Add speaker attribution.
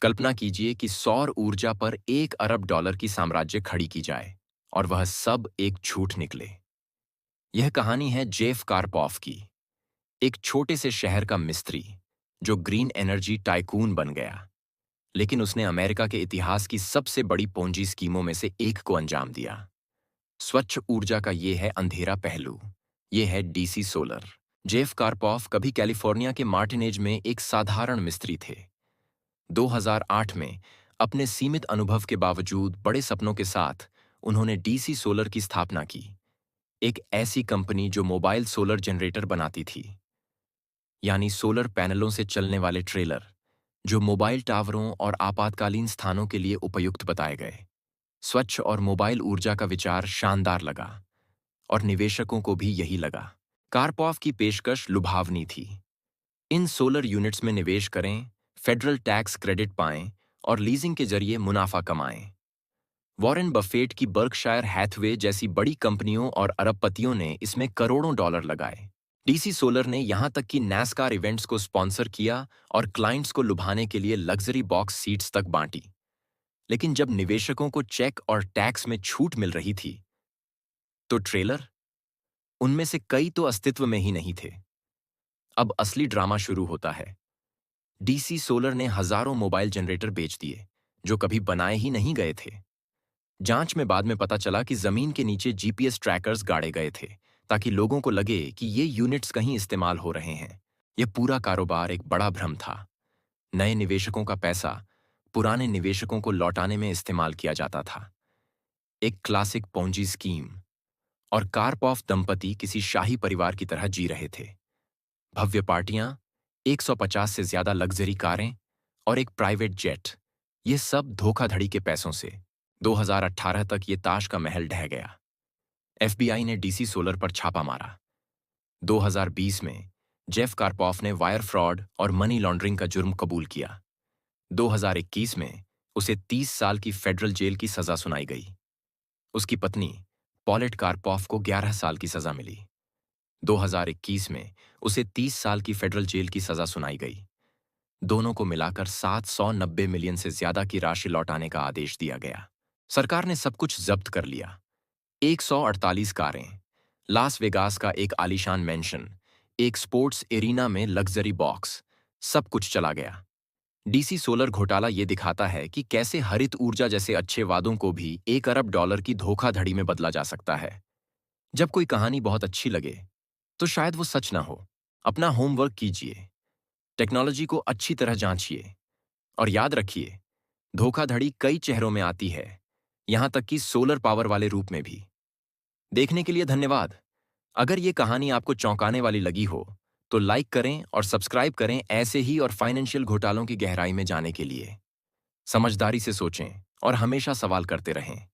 Speaker 1: कल्पना कीजिए कि सौर ऊर्जा पर 1 अरब डॉलर की साम्राज्य खड़ी की जाए और वह सब एक झूठ निकले। यह कहानी है जेफ कारपॉफ की, एक छोटे से शहर का मिस्त्री जो ग्रीन एनर्जी टाइकून बन गया। लेकिन उसने अमेरिका के इतिहास की सबसे बड़ी पोंजी स्कीमों में से एक को अंजाम दिया। स्वच्छ ऊर्जा का ये है अंधेरा पहलू। ये है डीसी सोलर। जेफ कारपॉफ कभी कैलिफोर्निया के मार्टिनेज में एक साधारण मिस्त्री थे। 2008 में अपने सीमित अनुभव के बावजूद बड़े सपनों के साथ उन्होंने डीसी सोलर की स्थापना की, एक ऐसी कंपनी जो मोबाइल सोलर जनरेटर बनाती थी, यानी सोलर पैनलों से चलने वाले ट्रेलर जो मोबाइल टावरों और आपातकालीन स्थानों के लिए उपयुक्त बताए गए। स्वच्छ और मोबाइल ऊर्जा का विचार शानदार लगा और निवेशकों को भी यही लगा। कारपॉफ की पेशकश लुभावनी थी। इन सोलर यूनिट्स में निवेश करें, फेडरल टैक्स क्रेडिट पाएं और लीजिंग के जरिए मुनाफा कमाएं। वॉरेन बफेट की बर्कशायर हैथवे जैसी बड़ी कंपनियों और अरबपतियों ने इसमें करोड़ों डॉलर लगाए। डीसी सोलर ने यहां तक कि नैस्कार इवेंट्स को स्पॉन्सर किया और क्लाइंट्स को लुभाने के लिए लग्जरी बॉक्स सीट्स तक बांटी। लेकिन जब निवेशकों को चेक और टैक्स में छूट मिल रही थी, तो ट्रेलर, उनमें से कई तो अस्तित्व में ही नहीं थे। अब असली ड्रामा शुरू होता है। डीसी सोलर ने हजारों मोबाइल जनरेटर बेच दिए जो कभी बनाए ही नहीं गए थे। जांच में बाद में पता चला कि जमीन के नीचे जीपीएस ट्रैकर्स गाड़े गए थे ताकि लोगों को लगे कि ये यूनिट्स कहीं इस्तेमाल हो रहे हैं। यह पूरा कारोबार एक बड़ा भ्रम था। नए निवेशकों का पैसा पुराने निवेशकों को लौटाने में इस्तेमाल किया जाता था। एक क्लासिक पोंजी स्कीम। और कारपॉफ दंपति किसी शाही परिवार की तरह जी रहे थे। भव्य पार्टियां, 150 से ज्यादा लग्जरी कारें और एक प्राइवेट जेट, ये सब धोखाधड़ी के पैसों से। 2018 तक ये ताश का महल ढह गया। एफबीआई ने डीसी सोलर पर छापा मारा। 2020 में जेफ कारपॉफ ने वायर फ्रॉड और मनी लॉन्ड्रिंग का जुर्म कबूल किया। 2021 में उसे 30 साल की फेडरल जेल की सजा सुनाई गई। उसकी पत्नी पॉलेट कारपॉफ को 11 साल की सजा मिली। 2021 में उसे 30 साल की फेडरल जेल की सजा सुनाई गई। दोनों को मिलाकर 790 मिलियन से ज्यादा की राशि लौटाने का आदेश दिया गया। सरकार ने सब कुछ जब्त कर लिया। 148 कारें, लास वेगास का एक आलीशान मेंशन, एक स्पोर्ट्स एरिना में लग्जरी बॉक्स, सब कुछ चला गया। डीसी सोलर घोटाला ये दिखाता है कि कैसे हरित ऊर्जा जैसे अच्छे वादों को भी 1 अरब डॉलर की धोखाधड़ी में बदला जा सकता है। जब कोई कहानी बहुत अच्छी लगे, तो शायद वो सच ना हो। अपना होमवर्क कीजिए, टेक्नोलॉजी को अच्छी तरह जांचिए और याद रखिए, धोखाधड़ी कई चेहरों में आती है, यहां तक कि सोलर पावर वाले रूप में भी। देखने के लिए धन्यवाद। अगर ये कहानी आपको चौंकाने वाली लगी हो, तो लाइक करें और सब्सक्राइब करें ऐसे ही और फाइनेंशियल घोटालों की गहराई में जाने के लिए। समझदारी से सोचें और हमेशा सवाल करते रहें।